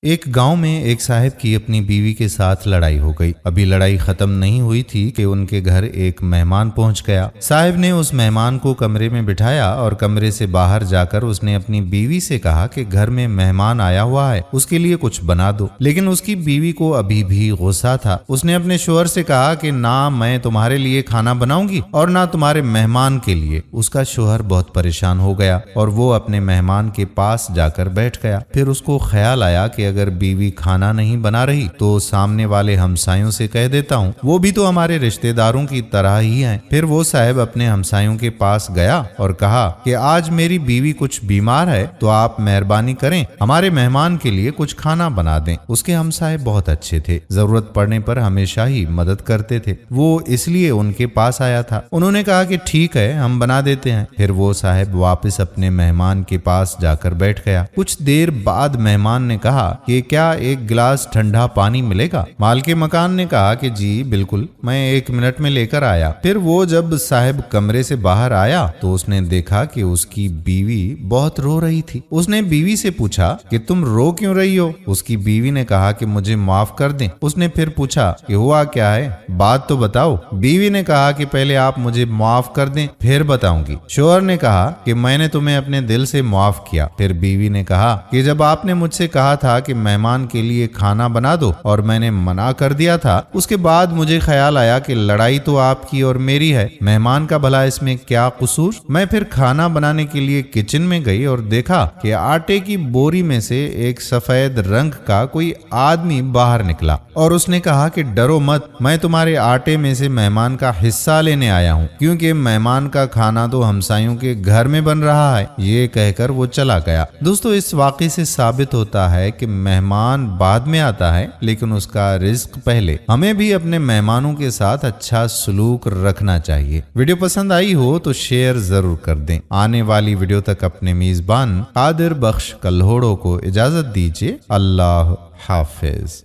ایک گاؤں میں ایک صاحب کی اپنی بیوی کے ساتھ لڑائی ہو گئی۔ ابھی لڑائی ختم نہیں ہوئی تھی کہ ان کے گھر ایک مہمان پہنچ گیا۔ صاحب نے اس مہمان کو کمرے میں بٹھایا اور کمرے سے باہر جا کر اس نے اپنی بیوی سے کہا کہ گھر میں مہمان آیا ہوا ہے، اس کے لیے کچھ بنا دو۔ لیکن اس کی بیوی کو ابھی بھی غصہ تھا۔ اس نے اپنے شوہر سے کہا کہ نہ میں تمہارے لیے کھانا بناؤں گی اور نہ تمہارے مہمان کے لیے۔ اس کا شوہر بہت پریشان ہو گیا اور وہ اپنے مہمان کے پاس جا کر بیٹھ گیا۔ پھر اس کو خیال آیا کہ اگر بیوی کھانا نہیں بنا رہی تو سامنے والے ہمسایوں سے کہہ دیتا ہوں، وہ بھی تو ہمارے رشتہ داروں کی طرح ہی ہیں۔ پھر وہ صاحب اپنے ہمسایوں کے پاس گیا اور کہا کہ آج میری بیوی کچھ بیمار ہے تو آپ مہربانی کریں ہمارے مہمان کے لیے کچھ کھانا بنا دیں۔ اس کے ہمسائے بہت اچھے تھے، ضرورت پڑنے پر ہمیشہ ہی مدد کرتے تھے۔ وہ اس لیے ان کے پاس آیا تھا۔ انہوں نے کہا کہ ٹھیک ہے، ہم بنا دیتے ہیں۔ پھر وہ صاحب واپس اپنے مہمان کے پاس جا کر بیٹھ گیا۔ کچھ دیر بعد مہمان نے کہا کہ کیا ایک گلاس ٹھنڈا پانی ملے گا؟ مالک مکان نے کہا کہ جی بالکل، میں 1 منٹ میں لے کر آیا۔ پھر وہ جب صاحب کمرے سے باہر آیا تو اس نے دیکھا کہ اس کی بیوی بہت رو رہی تھی۔ اس نے بیوی سے پوچھا کہ تم رو کیوں رہی ہو؟ اس کی بیوی نے کہا کہ مجھے معاف کر دیں۔ اس نے پھر پوچھا کہ ہوا کیا ہے، بات تو بتاؤ۔ بیوی نے کہا کہ پہلے آپ مجھے معاف کر دیں پھر بتاؤں گی۔ شوہر نے کہا کہ میں نے تمہیں اپنے دل سے معاف کیا۔ پھر بیوی نے کہا کہ جب آپ نے مجھ سے کہا تھا کہ مہمان کے لیے کھانا بنا دو اور میں نے منع کر دیا تھا، اس کے بعد مجھے خیال آیا کہ لڑائی تو آپ کی اور میری ہے، مہمان کا بھلا اس میں کیا قصور؟ میں پھر کھانا بنانے کے لیے کچن میں گئی اور دیکھا کہ آٹے کی بوری میں سے ایک سفید رنگ کا کوئی آدمی باہر نکلا اور اس نے کہا کہ ڈرو مت، میں تمہارے آٹے میں سے مہمان کا حصہ لینے آیا ہوں، کیونکہ مہمان کا کھانا تو ہمسایوں کے گھر میں بن رہا ہے۔ یہ کہہ کر وہ چلا گیا۔ دوستو، اس واقعے سے ثابت ہوتا ہے کہ مہمان بعد میں آتا ہے لیکن اس کا رزق پہلے۔ ہمیں بھی اپنے مہمانوں کے ساتھ اچھا سلوک رکھنا چاہیے۔ ویڈیو پسند آئی ہو تو شیئر ضرور کر دیں۔ آنے والی ویڈیو تک اپنے میزبان قادر بخش کلہوڑو کو اجازت دیجیے۔ اللہ حافظ۔